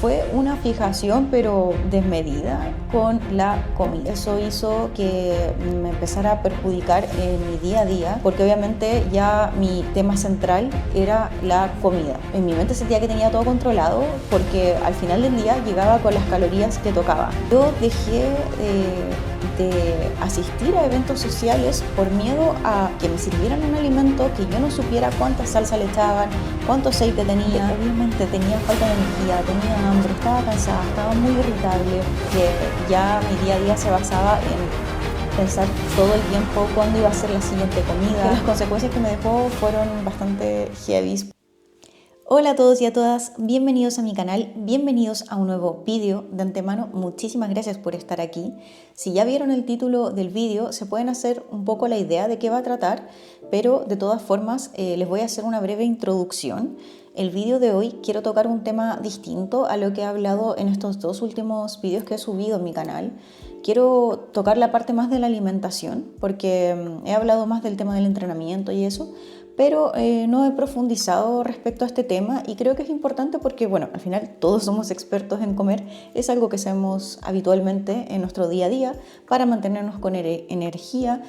Fue una fijación pero desmedida con la comida. Eso hizo que me empezara a perjudicar en mi día a día, porque obviamente ya mi tema central era la comida. En mi mente sentía que tenía todo controlado porque al final del día llegaba con las calorías que tocaba. Yo dejé de asistir a eventos sociales por miedo a que me sirvieran un alimento que yo no supiera cuánta salsa le echaban, cuánto aceite tenía. Obviamente tenía falta de energía, tenía hambre, estaba cansada, estaba muy irritable, que ya mi día a día se basaba en pensar todo el tiempo cuándo iba a ser la siguiente comida. Las consecuencias que me dejó fueron bastante heavy. Hola a todos y a todas, bienvenidos a mi canal, bienvenidos a un nuevo vídeo. De antemano, muchísimas gracias por estar aquí. Si ya vieron el título del vídeo, se pueden hacer un poco la idea de qué va a tratar, pero de todas formas les voy a hacer una breve introducción. El vídeo de hoy quiero tocar un tema distinto a lo que he hablado en estos dos últimos vídeos que he subido en mi canal. Quiero tocar la parte más de la alimentación, porque he hablado más del tema del entrenamiento y eso, pero no he profundizado respecto a este tema y creo que es importante porque, bueno, al final todos somos expertos en comer, es algo que hacemos habitualmente en nuestro día a día para mantenernos con energía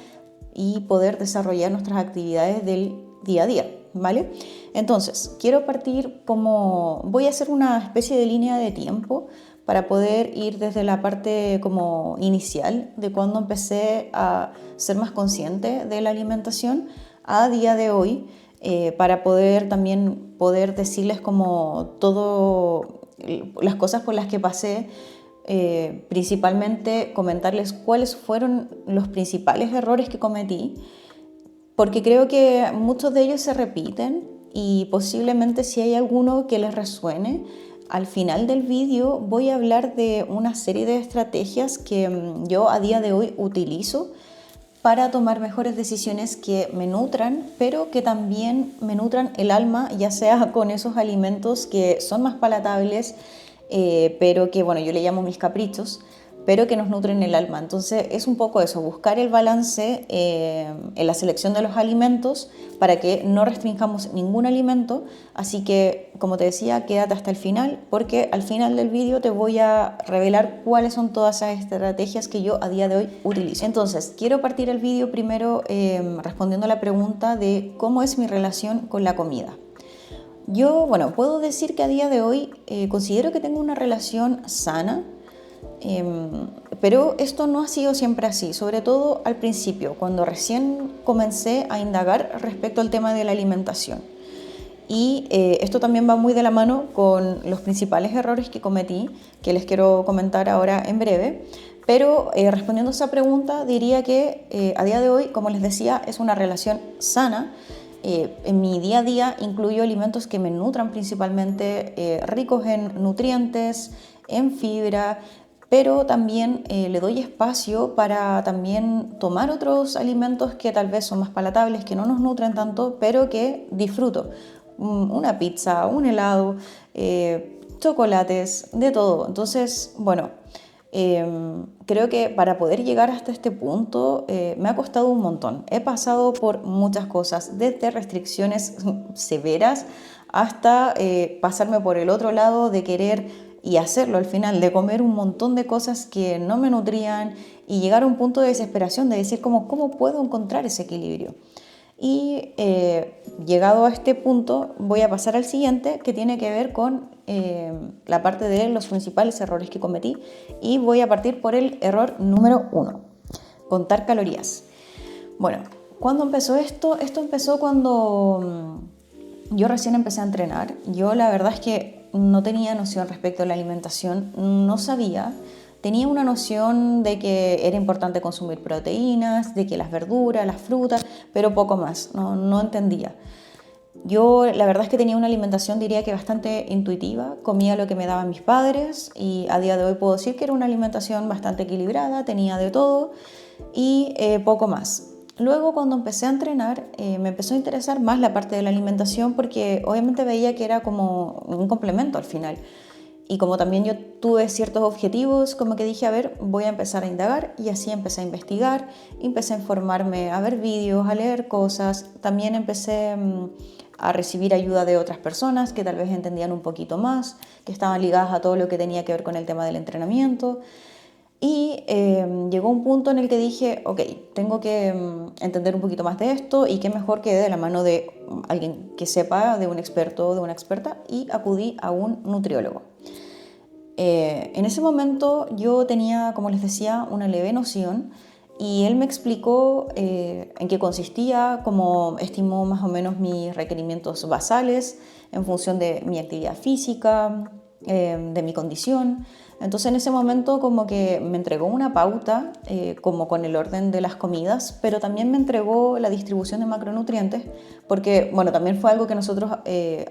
y poder desarrollar nuestras actividades del día a día, ¿vale? Entonces, quiero partir voy a hacer una especie de línea de tiempo para poder ir desde la parte como inicial de cuando empecé a ser más consciente de la alimentación a día de hoy, para poder también decirles como todo las cosas por las que pasé, principalmente comentarles cuáles fueron los principales errores que cometí, porque creo que muchos de ellos se repiten y posiblemente si hay alguno que les resuene. Al final del vídeo voy a hablar de una serie de estrategias que yo a día de hoy utilizo para tomar mejores decisiones que me nutran, pero que también me nutran el alma, ya sea con esos alimentos que son más palatables, pero que, bueno, yo le llamo mis caprichos, pero que nos nutren el alma. Entonces es un poco eso, buscar el balance en la selección de los alimentos para que no restringamos ningún alimento. Así que, como te decía, quédate hasta el final, porque al final del vídeo te voy a revelar cuáles son todas esas estrategias que yo a día de hoy utilizo. Entonces, quiero partir el vídeo primero respondiendo a la pregunta de cómo es mi relación con la comida. Yo, bueno, puedo decir que a día de hoy considero que tengo una relación sana, pero esto no ha sido siempre así, sobre todo al principio, cuando recién comencé a indagar respecto al tema de la alimentación. Y esto también va muy de la mano con los principales errores que cometí, que les quiero comentar ahora en breve. Pero respondiendo a esa pregunta, diría que a día de hoy, como les decía, es una relación sana. En mi día a día incluyo alimentos que me nutran principalmente, ricos en nutrientes, en fibra, pero también le doy espacio para también tomar otros alimentos que tal vez son más palatables, que no nos nutren tanto, pero que disfruto. Una pizza, un helado, chocolates, de todo. Entonces, bueno, creo que para poder llegar hasta este punto me ha costado un montón. He pasado por muchas cosas, desde restricciones severas hasta pasarme por el otro lado de querer y hacerlo al final, de comer un montón de cosas que no me nutrían y llegar a un punto de desesperación de decir ¿cómo puedo encontrar ese equilibrio? Y llegado a este punto voy a pasar al siguiente, que tiene que ver con la parte de los principales errores que cometí, y voy a partir por el error número 1, contar calorías. Bueno, ¿cuándo empezó esto? Esto empezó cuando yo recién empecé a entrenar. Yo la verdad es que no tenía noción respecto a la alimentación, no sabía. Tenía una noción de que era importante consumir proteínas, de que las verduras, las frutas, pero poco más, no entendía. Yo la verdad es que tenía una alimentación, diría que bastante intuitiva, comía lo que me daban mis padres y a día de hoy puedo decir que era una alimentación bastante equilibrada, tenía de todo y poco más. Luego cuando empecé a entrenar me empezó a interesar más la parte de la alimentación porque obviamente veía que era como un complemento al final. Y como también yo tuve ciertos objetivos, como que dije, a ver, voy a empezar a indagar, y así empecé a investigar, empecé a informarme, a ver vídeos, a leer cosas. También empecé a recibir ayuda de otras personas que tal vez entendían un poquito más, que estaban ligadas a todo lo que tenía que ver con el tema del entrenamiento. Y llegó un punto en el que dije, ok, tengo que entender un poquito más de esto, y qué mejor que de la mano de alguien que sepa, de un experto o de una experta, y acudí a un nutriólogo. En ese momento yo tenía, como les decía, una leve noción, y él me explicó en qué consistía, cómo estimó más o menos mis requerimientos basales en función de mi actividad física, de mi condición. Entonces en ese momento como que me entregó una pauta como con el orden de las comidas, pero también me entregó la distribución de macronutrientes, porque bueno, también fue algo que nosotros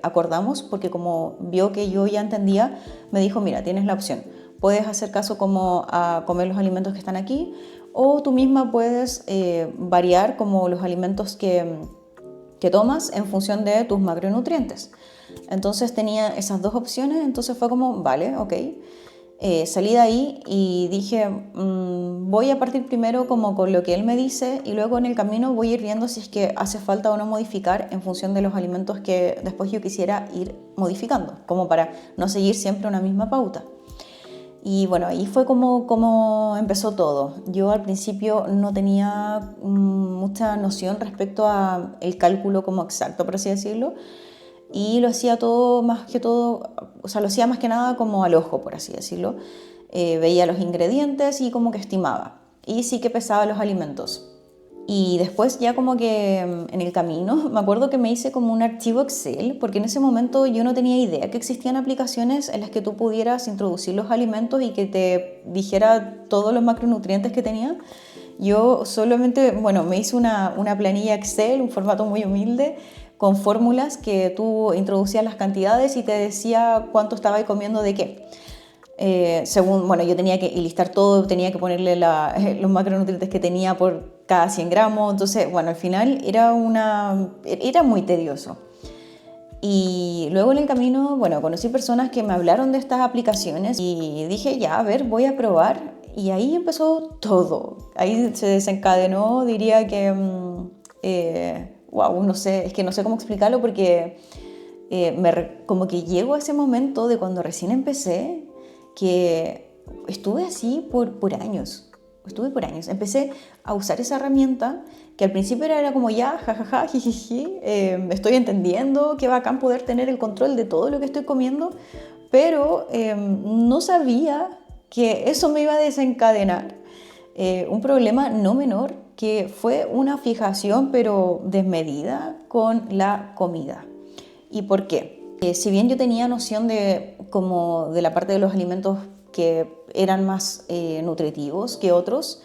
acordamos, porque como vio que yo ya entendía, me dijo, mira, tienes la opción, puedes hacer caso como a comer los alimentos que están aquí, o tú misma puedes variar como los alimentos que tomas en función de tus macronutrientes. Entonces tenía esas dos opciones, entonces fue como, vale, ok. Salí de ahí y dije, voy a partir primero como con lo que él me dice, y luego en el camino voy a ir viendo si es que hace falta o no modificar en función de los alimentos que después yo quisiera ir modificando, como para no seguir siempre una misma pauta. Y bueno, ahí fue como empezó todo. Yo al principio no tenía mucha noción respecto a el cálculo como exacto, por así decirlo, y lo hacía todo más que todo, o sea, lo hacía más que nada como al ojo, por así decirlo. Veía los ingredientes y como que estimaba. Y sí que pesaba los alimentos. Y después ya como que en el camino, me acuerdo que me hice como un archivo Excel, porque en ese momento yo no tenía idea que existían aplicaciones en las que tú pudieras introducir los alimentos y que te dijera todos los macronutrientes que tenía. Yo solamente, bueno, me hice una planilla Excel, un formato muy humilde, con fórmulas que tú introducías las cantidades y te decía cuánto estaba comiendo de qué. Según, bueno, yo tenía que listar todo, tenía que ponerle los macronutrientes que tenía por cada 100 gramos, entonces, bueno, al final era muy tedioso. Y luego en el camino, bueno, conocí personas que me hablaron de estas aplicaciones y dije, ya, a ver, voy a probar. Y ahí empezó todo. Ahí se desencadenó, diría que, wow, no sé, es que no sé cómo explicarlo, porque como que llego a ese momento de cuando recién empecé, que estuve así por años. Estuve por años. Empecé a usar esa herramienta que al principio era como ya, jajaja, jijiji, estoy entendiendo, qué bacán poder tener el control de todo lo que estoy comiendo, pero no sabía que eso me iba a desencadenar un problema no menor, que fue una fijación pero desmedida con la comida. ¿Y por qué? Si bien yo tenía noción como de la parte de los alimentos que eran más nutritivos que otros,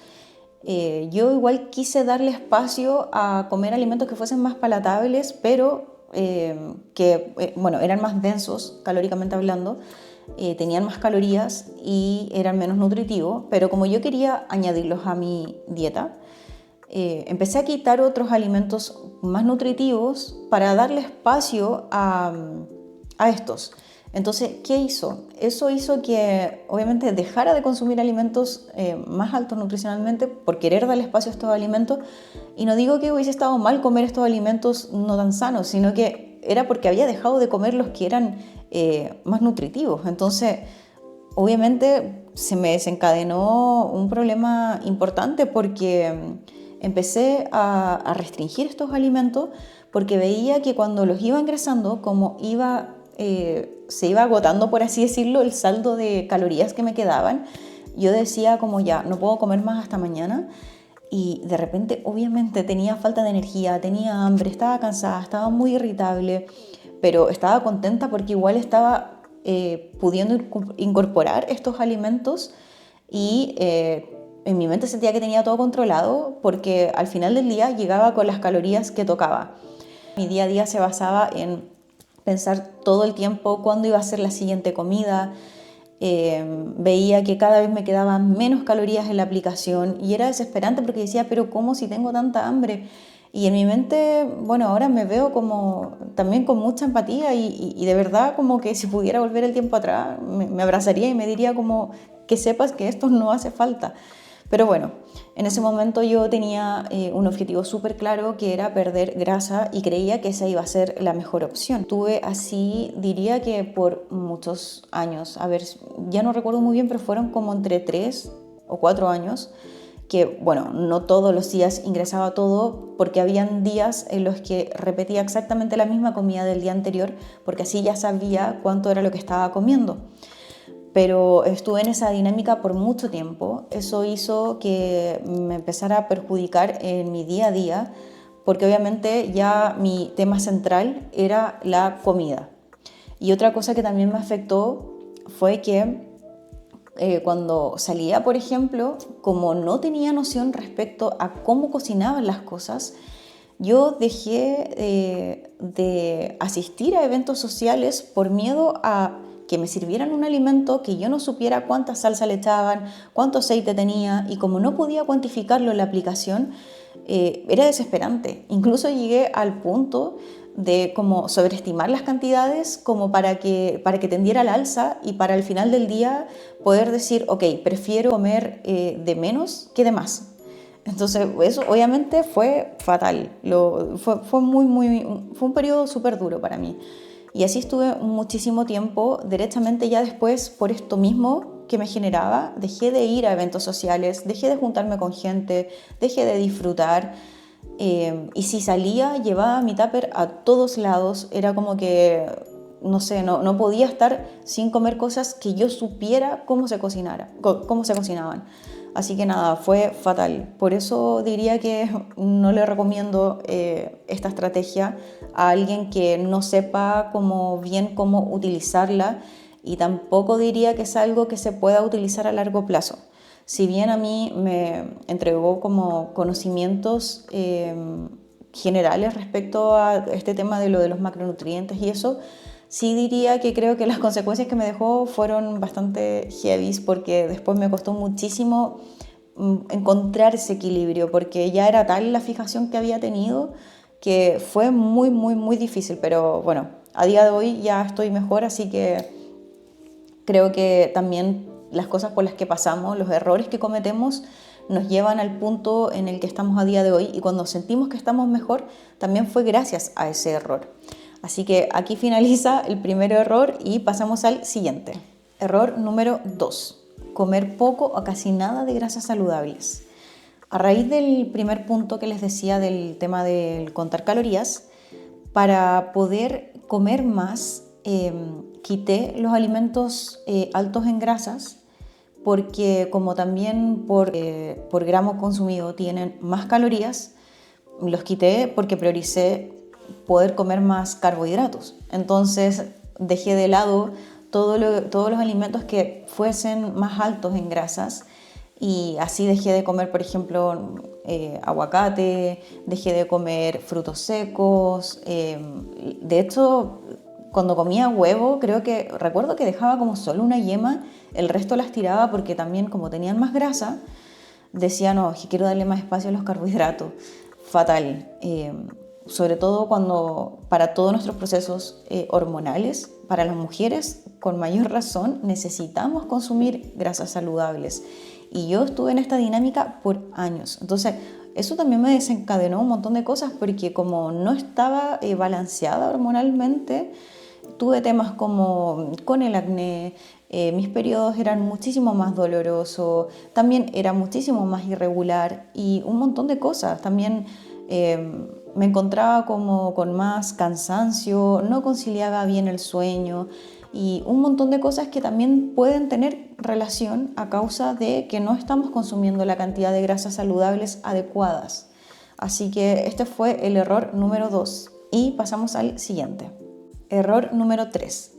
yo igual quise darle espacio a comer alimentos que fuesen más palatables, pero bueno, eran más densos calóricamente hablando, tenían más calorías y eran menos nutritivos, pero como yo quería añadirlos a mi dieta, empecé a quitar otros alimentos más nutritivos para darle espacio a estos. Entonces, ¿qué hizo? Eso hizo que obviamente dejara de consumir alimentos más altos nutricionalmente por querer darle espacio a estos alimentos. Y no digo que hubiese estado mal comer estos alimentos no tan sanos, sino que era porque había dejado de comer los que eran más nutritivos. Entonces, obviamente se me desencadenó un problema importante, porque empecé a restringir estos alimentos, porque veía que cuando los iba ingresando, como se iba agotando, por así decirlo, el saldo de calorías que me quedaban, yo decía como ya, no puedo comer más hasta mañana. Y de repente obviamente tenía falta de energía, tenía hambre, estaba cansada, estaba muy irritable, pero estaba contenta porque igual estaba pudiendo incorporar estos alimentos, y en mi mente sentía que tenía todo controlado, porque al final del día llegaba con las calorías que tocaba. Mi día a día se basaba en pensar todo el tiempo cuándo iba a ser la siguiente comida. Veía que cada vez me quedaban menos calorías en la aplicación y era desesperante, porque decía, pero ¿cómo si tengo tanta hambre? Y en mi mente, bueno, ahora me veo como también con mucha empatía y de verdad como que si pudiera volver el tiempo atrás, me abrazaría y me diría como que sepas que esto no hace falta. Pero bueno, en ese momento yo tenía un objetivo súper claro que era perder grasa y creía que esa iba a ser la mejor opción. Tuve así, diría que por muchos años, a ver, ya no recuerdo muy bien, pero fueron como entre 3 o 4 años, que bueno, no todos los días ingresaba todo porque habían días en los que repetía exactamente la misma comida del día anterior porque así ya sabía cuánto era lo que estaba comiendo. Pero estuve en esa dinámica por mucho tiempo. Eso hizo que me empezara a perjudicar en mi día a día porque obviamente ya mi tema central era la comida. Y otra cosa que también me afectó fue que cuando salía, por ejemplo, como no tenía noción respecto a cómo cocinaban las cosas, yo dejé de asistir a eventos sociales por miedo a que me sirvieran un alimento que yo no supiera cuánta salsa le echaban, cuánto aceite tenía, y como no podía cuantificarlo en la aplicación, era desesperante. Incluso llegué al punto de como sobreestimar las cantidades como para que tendiera al alza y para al final del día poder decir, ok, prefiero comer de menos que de más. Entonces eso obviamente fue fatal, fue un periodo súper duro para mí. Y así estuve muchísimo tiempo, derechamente ya después por esto mismo que me generaba, dejé de ir a eventos sociales, dejé de juntarme con gente, dejé de disfrutar. Y si salía, llevaba mi tupper a todos lados. Era como que, no sé, no podía estar sin comer cosas que yo supiera cómo se cocinaban. Así que nada, fue fatal. Por eso diría que no le recomiendo esta estrategia a alguien que no sepa bien cómo utilizarla, y tampoco diría que es algo que se pueda utilizar a largo plazo. Si bien a mí me entregó como conocimientos generales respecto a este tema de lo de los macronutrientes y eso, sí diría que creo que las consecuencias que me dejó fueron bastante heavy, porque después me costó muchísimo encontrar ese equilibrio, porque ya era tal la fijación que había tenido que fue muy, muy, muy difícil. Pero bueno, a día de hoy ya estoy mejor, así que creo que también las cosas por las que pasamos, los errores que cometemos, nos llevan al punto en el que estamos a día de hoy, y cuando sentimos que estamos mejor, también fue gracias a ese error. Así que aquí finaliza el primer error y pasamos al siguiente. Error número 2. Comer poco o casi nada de grasas saludables. A raíz del primer punto que les decía del tema del contar calorías, para poder comer más, quité los alimentos altos en grasas, porque como también por gramo consumido tienen más calorías, los quité porque prioricé poder comer más carbohidratos. Entonces dejé de lado todos los alimentos que fuesen más altos en grasas, y así dejé de comer, por ejemplo, aguacate, dejé de comer frutos secos. De hecho, cuando comía huevo, recuerdo que dejaba como solo una yema, el resto las tiraba porque también como tenían más grasa, decía, no, que quiero darle más espacio a los carbohidratos. Fatal. Sobre todo cuando para todos nuestros procesos hormonales, para las mujeres, con mayor razón, necesitamos consumir grasas saludables. Y yo estuve en esta dinámica por años. Entonces, eso también me desencadenó un montón de cosas, porque como no estaba balanceada hormonalmente, tuve temas como con el acné, mis periodos eran muchísimo más dolorosos, también era muchísimo más irregular y un montón de cosas. También me encontraba como con más cansancio, no conciliaba bien el sueño y un montón de cosas que también pueden tener relación a causa de que no estamos consumiendo la cantidad de grasas saludables adecuadas. Así que este fue el error número 2 y pasamos al siguiente. Error número 3.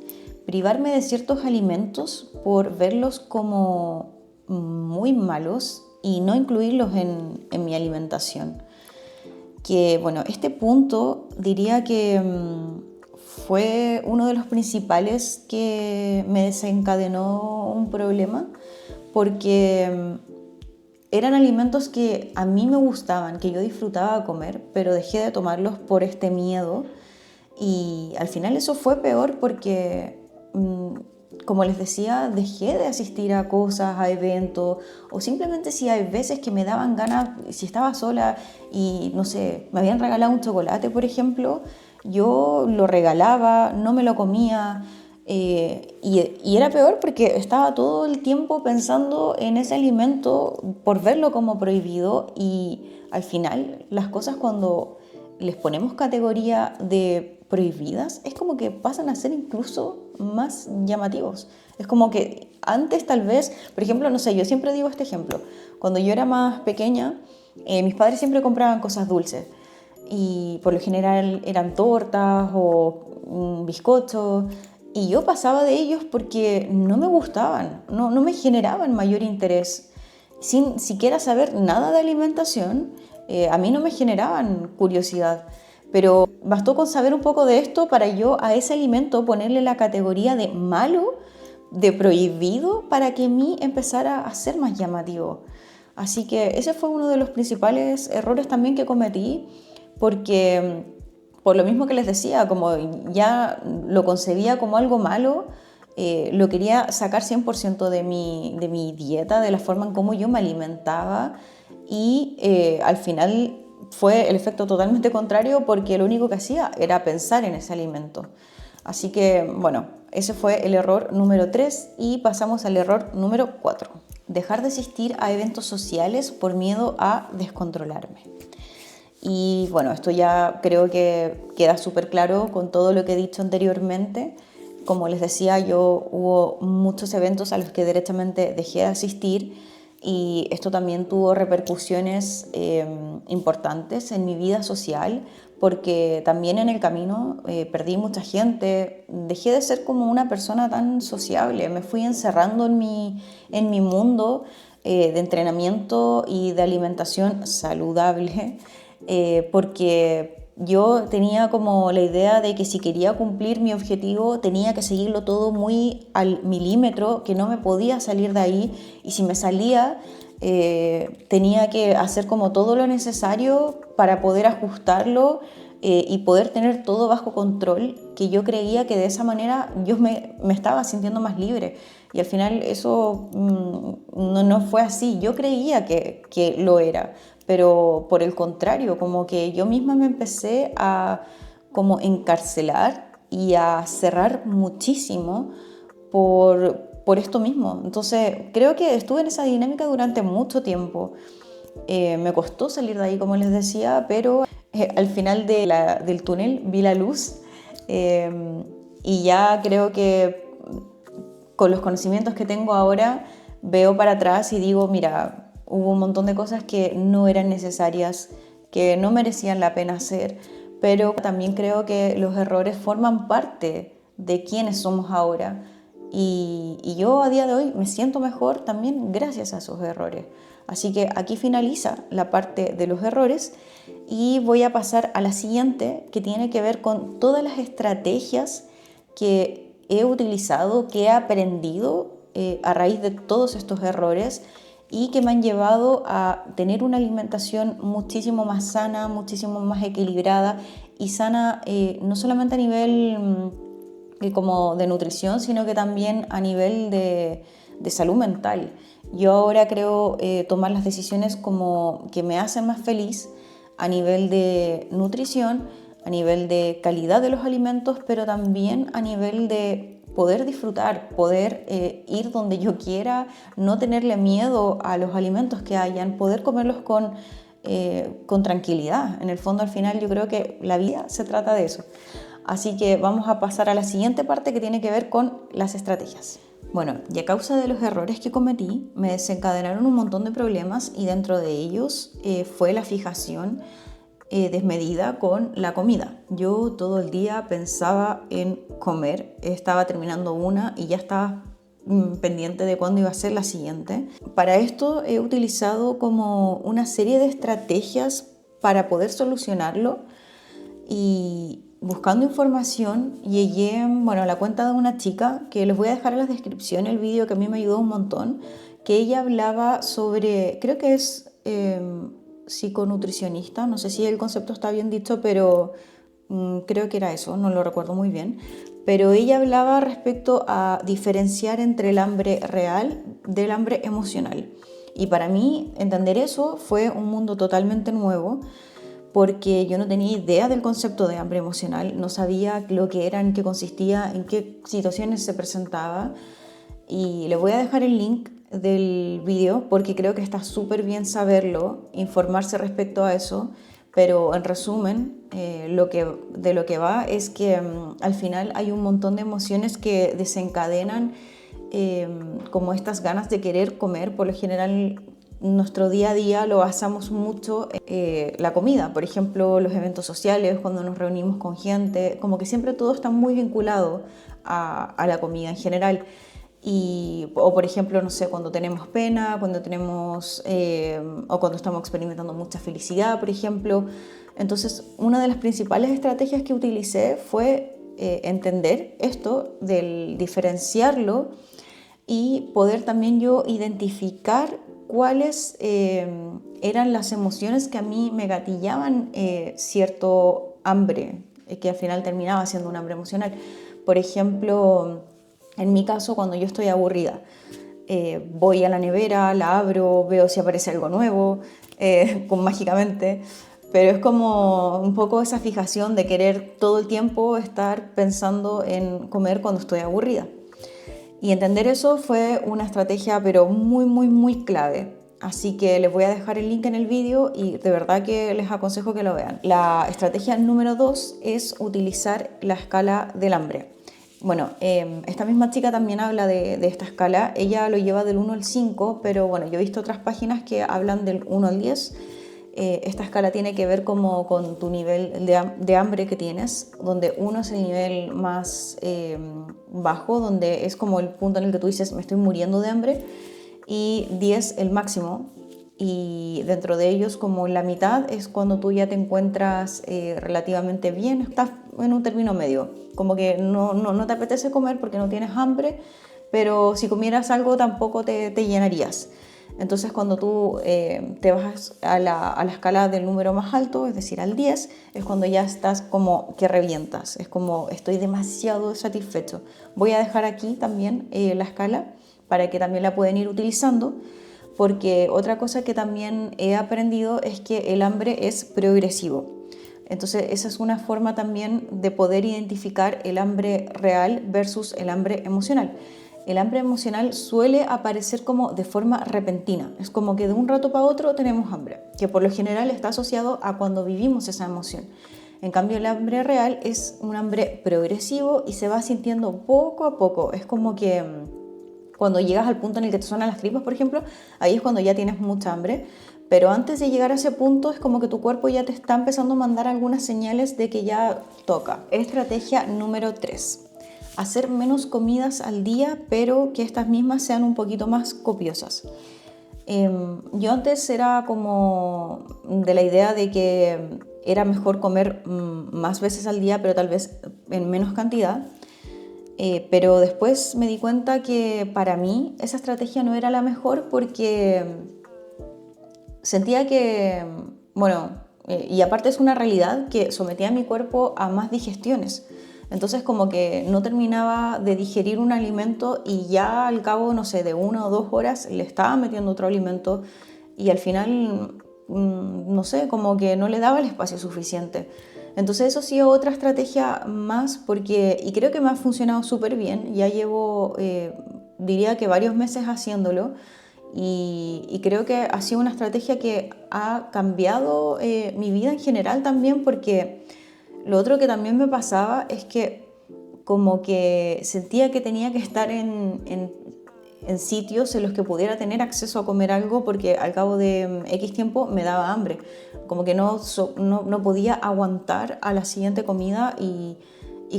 Privarme de ciertos alimentos por verlos como muy malos y no incluirlos en mi alimentación. Que bueno, este punto diría que fue uno de los principales que me desencadenó un problema, porque eran alimentos que a mí me gustaban, que yo disfrutaba comer, pero dejé de tomarlos por este miedo. Y al final eso fue peor porque, como les decía, dejé de asistir a cosas, a eventos, o simplemente si hay veces que me daban ganas, si estaba sola y no sé, me habían regalado un chocolate, por ejemplo, yo lo regalaba, no me lo comía. Y era peor porque estaba todo el tiempo pensando en ese alimento por verlo como prohibido, y al final las cosas, cuando les ponemos categoría de prohibidas, es como que pasan a ser incluso más llamativos. Es como que antes tal vez, por ejemplo, no sé, yo siempre digo este ejemplo, cuando yo era más pequeña, mis padres siempre compraban cosas dulces y por lo general eran tortas o bizcochos, y yo pasaba de ellos porque no me gustaban, no me generaban mayor interés. Sin siquiera saber nada de alimentación, a mí no me generaban curiosidad. Pero bastó con saber un poco de esto para yo a ese alimento ponerle la categoría de malo, de prohibido, para que a mí empezara a ser más llamativo. Así que ese fue uno de los principales errores también que cometí, porque por lo mismo que les decía, como ya lo concebía como algo malo, lo quería sacar 100% de mi dieta, de la forma en cómo yo me alimentaba, y al final fue el efecto totalmente contrario porque lo único que hacía era pensar en ese alimento. Así que, bueno, ese fue el error número 3 y pasamos al error número 4. Dejar de asistir a eventos sociales por miedo a descontrolarme. Y bueno, esto ya creo que queda súper claro con todo lo que he dicho anteriormente. Como les decía, hubo muchos eventos a los que directamente dejé de asistir, y esto también tuvo repercusiones importantes en mi vida social, porque también en el camino perdí mucha gente, dejé de ser como una persona tan sociable, me fui encerrando en mi mundo de entrenamiento y de alimentación saludable, porque yo tenía como la idea de que si quería cumplir mi objetivo tenía que seguirlo todo muy al milímetro, que no me podía salir de ahí, y si me salía tenía que hacer como todo lo necesario para poder ajustarlo y poder tener todo bajo control, que yo creía que de esa manera yo me estaba sintiendo más libre. Y al final eso no fue así. Yo creía que lo era, pero por el contrario, como que yo misma me empecé a como encarcelar y a cerrar muchísimo por esto mismo. Entonces creo que estuve en esa dinámica durante mucho tiempo. Me costó salir de ahí, como les decía, pero al final del túnel vi la luz, y ya creo que con los conocimientos que tengo ahora veo para atrás y digo, mira, hubo un montón de cosas que no eran necesarias, que no merecían la pena hacer, pero también creo que los errores forman parte de quienes somos ahora, y yo a día de hoy me siento mejor también gracias a esos errores. Así que aquí finaliza la parte de los errores y voy a pasar a la siguiente, que tiene que ver con todas las estrategias que he utilizado, que he aprendido a raíz de todos estos errores, y que me han llevado a tener una alimentación muchísimo más sana, muchísimo más equilibrada y sana, no solamente a nivel como de nutrición, sino que también a nivel de salud mental. Yo ahora creo tomar las decisiones como que me hacen más feliz a nivel de nutrición, a nivel de calidad de los alimentos, pero también a nivel de poder disfrutar, poder ir donde yo quiera, no tenerle miedo a los alimentos que hayan, poder comerlos con tranquilidad. En el fondo, al final, yo creo que la vida se trata de eso. Así que vamos a pasar a la siguiente parte, que tiene que ver con las estrategias. Bueno, y a causa de los errores que cometí, me desencadenaron un montón de problemas, y dentro de ellos fue la fijación desmedida con la comida. Yo todo el día pensaba en comer, estaba terminando una y ya estaba pendiente de cuándo iba a ser la siguiente. Para esto he utilizado como una serie de estrategias para poder solucionarlo, y buscando información llegué, bueno, a la cuenta de una chica que les voy a dejar en la descripción el vídeo que a mí me ayudó un montón, que ella hablaba sobre, creo que es psiconutricionista, no sé si el concepto está bien dicho, pero creo que era eso, no lo recuerdo muy bien. Pero ella hablaba respecto a diferenciar entre el hambre real del hambre emocional. Y para mí entender eso fue un mundo totalmente nuevo, porque yo no tenía idea del concepto de hambre emocional, no sabía lo que era, en qué consistía, en qué situaciones se presentaba. Y les voy a dejar el link del vídeo porque creo que está súper bien saberlo, informarse respecto a eso, pero en resumen, de lo que va es que al final hay un montón de emociones que desencadenan como estas ganas de querer comer. Por lo general, nuestro día a día lo basamos mucho en la comida, por ejemplo, los eventos sociales, cuando nos reunimos con gente, como que siempre todo está muy vinculado a la comida en general. O por ejemplo, no sé, cuando tenemos pena, cuando tenemos, o cuando estamos experimentando mucha felicidad, por ejemplo. Entonces, una de las principales estrategias que utilicé fue entender esto, del diferenciarlo y poder también yo identificar cuáles eran las emociones que a mí me gatillaban cierto hambre, que al final terminaba siendo un hambre emocional. Por ejemplo, en mi caso, cuando yo estoy aburrida, voy a la nevera, la abro, veo si aparece algo nuevo, mágicamente, pero es como un poco esa fijación de querer todo el tiempo estar pensando en comer cuando estoy aburrida. Y entender eso fue una estrategia pero muy, muy, muy clave. Así que les voy a dejar el link en el vídeo y de verdad que les aconsejo que lo vean. La estrategia número 2 es utilizar la escala del hambre. Bueno, esta misma chica también habla de esta escala. Ella lo lleva del 1 al 5, pero bueno, yo he visto otras páginas que hablan del 1 al 10. Esta escala tiene que ver como con tu nivel de hambre que tienes, donde 1 es el nivel más bajo, donde es como el punto en el que tú dices me estoy muriendo de hambre, y 10 el máximo, y dentro de ellos como la mitad es cuando tú ya te encuentras relativamente bien, estás en un término medio, como que no te apetece comer porque no tienes hambre, pero si comieras algo tampoco te llenarías. Entonces cuando tú te bajas a la escala del número más alto, es decir, al 10, es cuando ya estás como que revientas, es como estoy demasiado satisfecho. Voy a dejar aquí también la escala para que también la pueden ir utilizando, porque otra cosa que también he aprendido es que el hambre es progresivo. Entonces esa es una forma también de poder identificar el hambre real versus el hambre emocional. El hambre emocional suele aparecer como de forma repentina, es como que de un rato para otro tenemos hambre, que por lo general está asociado a cuando vivimos esa emoción. En cambio, el hambre real es un hambre progresivo y se va sintiendo poco a poco. Es como que cuando llegas al punto en el que te suenan las tripas, por ejemplo, ahí es cuando ya tienes mucha hambre. Pero antes de llegar a ese punto es como que tu cuerpo ya te está empezando a mandar algunas señales de que ya toca. Estrategia número 3. Hacer menos comidas al día, pero que estas mismas sean un poquito más copiosas. Yo antes era como de la idea de que era mejor comer más veces al día, pero tal vez en menos cantidad. Pero después me di cuenta que para mí esa estrategia no era la mejor porque sentía que, bueno, y aparte es una realidad que sometía a mi cuerpo a más digestiones. Entonces como que no terminaba de digerir un alimento y ya al cabo, no sé, de 1 o 2 horas le estaba metiendo otro alimento y al final, no sé, como que no le daba el espacio suficiente. Entonces eso ha sido otra estrategia más y creo que me ha funcionado súper bien. Ya llevo, diría que varios meses haciéndolo y creo que ha sido una estrategia que ha cambiado mi vida en general también, porque lo otro que también me pasaba es que como que sentía que tenía que estar en sitios en los que pudiera tener acceso a comer algo, porque al cabo de X tiempo me daba hambre, como que no podía aguantar a la siguiente comida y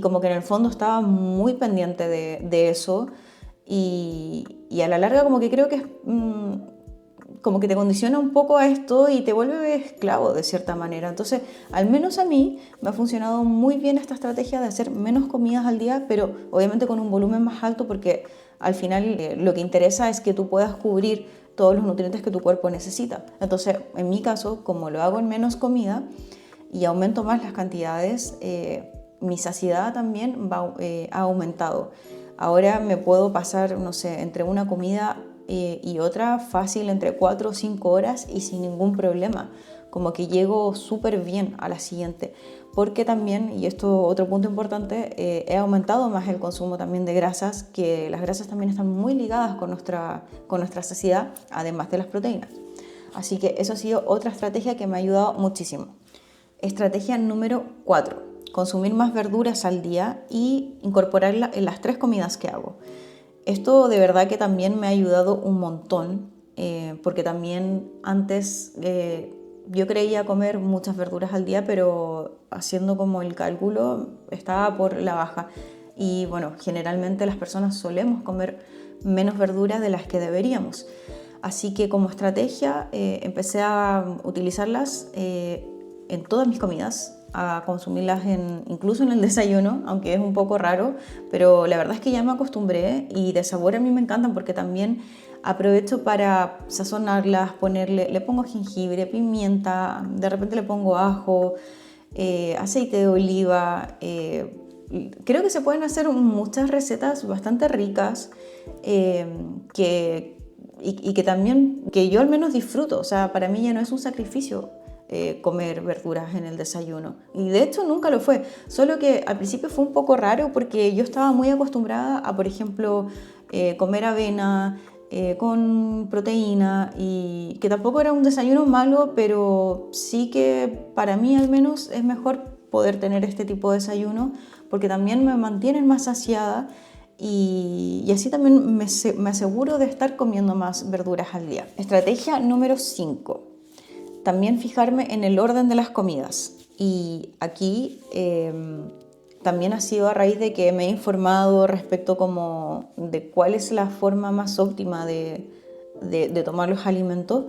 como que en el fondo estaba muy pendiente de eso y a la larga como que creo que como que te condiciona un poco a esto y te vuelve esclavo de cierta manera. Entonces, al menos a mí me ha funcionado muy bien esta estrategia de hacer menos comidas al día, pero obviamente con un volumen más alto, porque al final lo que interesa es que tú puedas cubrir todos los nutrientes que tu cuerpo necesita. Entonces, en mi caso, como lo hago en menos comida y aumento más las cantidades, mi saciedad también ha aumentado. Ahora me puedo pasar, no sé, entre una comida y otra fácil entre 4 o 5 horas y sin ningún problema. Como que llego súper bien a la siguiente. Porque también, y esto otro punto importante, he aumentado más el consumo también de grasas, que las grasas también están muy ligadas con nuestra saciedad, además de las proteínas. Así que eso ha sido otra estrategia que me ha ayudado muchísimo. Estrategia número 4. Consumir más verduras al día y incorporarla en las 3 comidas que hago. Esto de verdad que también me ha ayudado un montón, porque también antes yo creía comer muchas verduras al día, pero haciendo como el cálculo estaba por la baja. Y bueno, generalmente las personas solemos comer menos verduras de las que deberíamos. Así que como estrategia empecé a utilizarlas en todas mis comidas, a consumirlas incluso en el desayuno, aunque es un poco raro, pero la verdad es que ya me acostumbré y de sabor a mí me encantan porque también aprovecho para sazonarlas, le pongo jengibre, pimienta, de repente le pongo ajo, aceite de oliva. Creo que se pueden hacer muchas recetas bastante ricas que también, que yo al menos disfruto. O sea, para mí ya no es un sacrificio comer verduras en el desayuno. Y de hecho nunca lo fue, solo que al principio fue un poco raro porque yo estaba muy acostumbrada a, por ejemplo, comer avena con proteína, y que tampoco era un desayuno malo, pero sí que para mí al menos es mejor poder tener este tipo de desayuno porque también me mantienen más saciada y así también me aseguro de estar comiendo más verduras al día. Estrategia número 5. También fijarme en el orden de las comidas. Y aquí también ha sido a raíz de que me he informado respecto como de cuál es la forma más óptima de tomar los alimentos.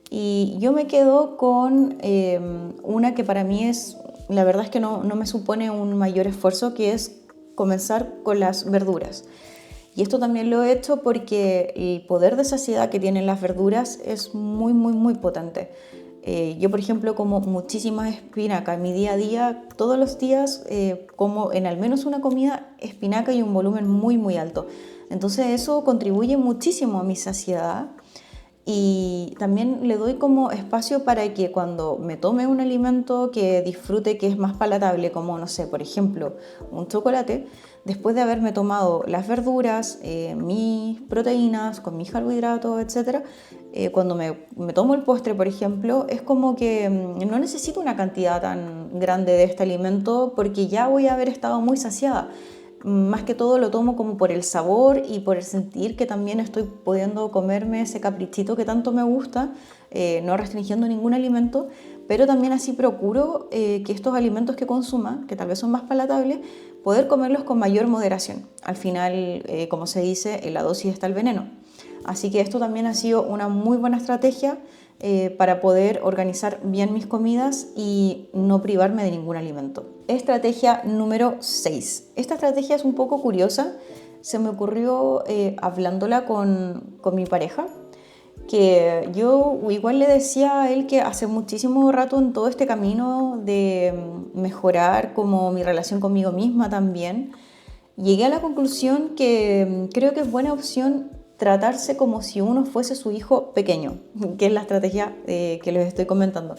Y yo me quedo con una que para mí es, la verdad es que no me supone un mayor esfuerzo, que es comenzar con las verduras. Y esto también lo he hecho porque el poder de saciedad que tienen las verduras es muy, muy, muy potente. Yo, por ejemplo, como muchísima espinaca en mi día a día. Todos los días como en al menos una comida espinaca y un volumen muy, muy alto. Entonces eso contribuye muchísimo a mi saciedad. Y también le doy como espacio para que cuando me tome un alimento que disfrute, que es más palatable, como, no sé, por ejemplo, un chocolate, después de haberme tomado las verduras, mis proteínas, con mis carbohidratos, etc., cuando me tomo el postre, por ejemplo, es como que no necesito una cantidad tan grande de este alimento porque ya voy a haber estado muy saciada. Más que todo lo tomo como por el sabor y por el sentir que también estoy pudiendo comerme ese caprichito que tanto me gusta, no restringiendo ningún alimento, pero también así procuro que estos alimentos que consuma, que tal vez son más palatables, poder comerlos con mayor moderación. Al final, como se dice, en la dosis está el veneno. Así que esto también ha sido una muy buena estrategia para poder organizar bien mis comidas y no privarme de ningún alimento. Estrategia número 6. Esta estrategia es un poco curiosa. Se me ocurrió hablándola con mi pareja, que yo igual le decía a él que hace muchísimo rato en todo este camino de mejorar como mi relación conmigo misma también, llegué a la conclusión que creo que es buena opción tratarse como si uno fuese su hijo pequeño, que es la estrategia que les estoy comentando.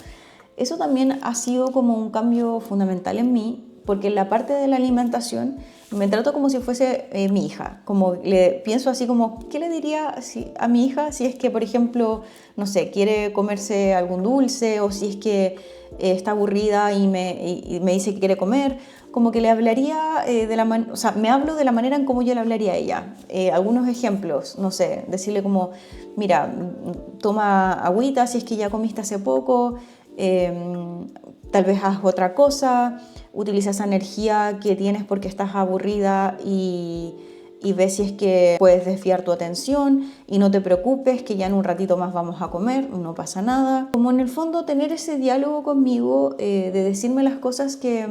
Eso también ha sido como un cambio fundamental en mí, porque en la parte de la alimentación me trato como si fuese mi hija, como le pienso así como, ¿qué le diría a mi hija si es que, por ejemplo, no sé, quiere comerse algún dulce, o si es que está aburrida y me dice que quiere comer? Como que le hablaría o sea, me hablo de la manera en como yo le hablaría a ella. Algunos ejemplos, no sé, decirle como, mira, toma agüita si es que ya comiste hace poco, tal vez haz otra cosa, utiliza esa energía que tienes porque estás aburrida y y ve si es que puedes desviar tu atención y no te preocupes que ya en un ratito más vamos a comer, no pasa nada. Como en el fondo tener ese diálogo conmigo, de decirme las cosas que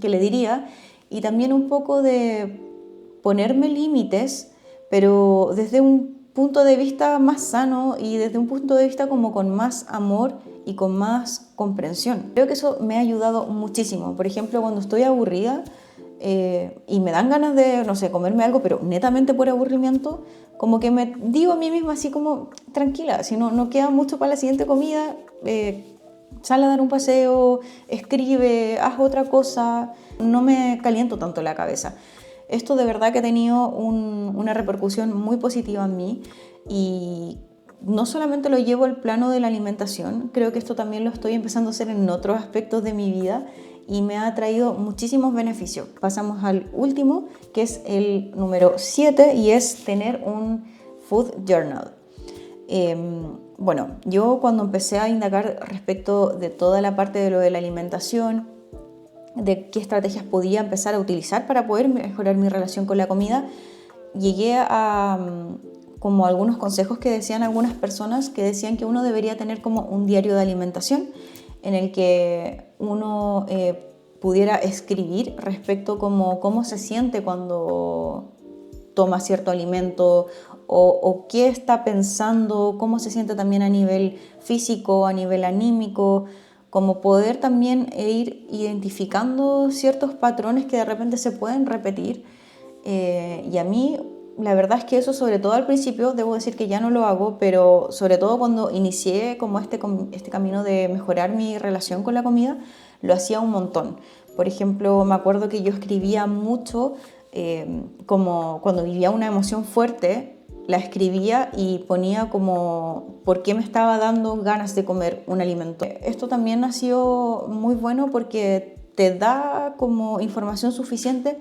le diría y también un poco de ponerme límites, pero desde un punto de vista más sano y desde un punto de vista como con más amor y con más comprensión. Creo que eso me ha ayudado muchísimo. Por ejemplo, cuando estoy aburrida, y me dan ganas de, no sé, comerme algo, pero netamente por aburrimiento, como que me digo a mí misma así como, tranquila, si no queda mucho para la siguiente comida, sal a dar un paseo, escribe, haz otra cosa, no me caliento tanto la cabeza. Esto de verdad que ha tenido una repercusión muy positiva en mí y no solamente lo llevo al plano de la alimentación, creo que esto también lo estoy empezando a hacer en otros aspectos de mi vida y me ha traído muchísimos beneficios. Pasamos al último, que es el número 7 y es tener un food journal. Bueno, yo cuando empecé a indagar respecto de toda la parte de lo de la alimentación, de qué estrategias podía empezar a utilizar para poder mejorar mi relación con la comida, llegué a como algunos consejos que decían algunas personas que decían que uno debería tener como un diario de alimentación en el que uno pudiera escribir respecto como cómo se siente cuando toma cierto alimento o qué está pensando, cómo se siente también a nivel físico, a nivel anímico, como poder también ir identificando ciertos patrones que de repente se pueden repetir. Y a mí la verdad es que eso, sobre todo al principio, debo decir que ya no lo hago, pero sobre todo cuando inicié como este camino de mejorar mi relación con la comida, lo hacía un montón. Por ejemplo, me acuerdo que yo escribía mucho, como cuando vivía una emoción fuerte, la escribía y ponía como por qué me estaba dando ganas de comer un alimento. Esto también ha sido muy bueno porque te da como información suficiente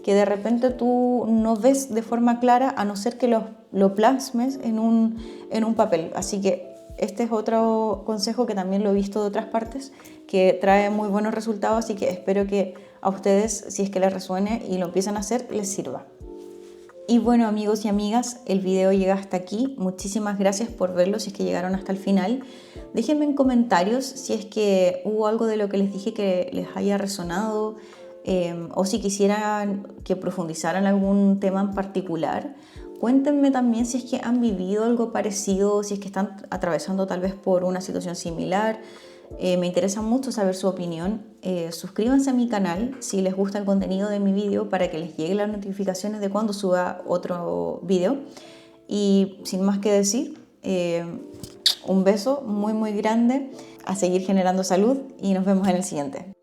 que de repente tú no ves de forma clara a no ser que lo plasmes en un papel. Así que este es otro consejo que también lo he visto de otras partes, que trae muy buenos resultados, así que espero que a ustedes, si es que les resuene y lo empiezan a hacer, les sirva. Y bueno, amigos y amigas, el video llega hasta aquí. Muchísimas gracias por verlo, si es que llegaron hasta el final. Déjenme en comentarios si es que hubo algo de lo que les dije que les haya resonado, o si quisieran que profundizaran algún tema en particular. Cuéntenme también si es que han vivido algo parecido, si es que están atravesando tal vez por una situación similar. Me interesa mucho saber su opinión. Suscríbanse a mi canal si les gusta el contenido de mi video para que les lleguen las notificaciones de cuando suba otro video. Y sin más que decir, un beso muy muy grande, a seguir generando salud y nos vemos en el siguiente.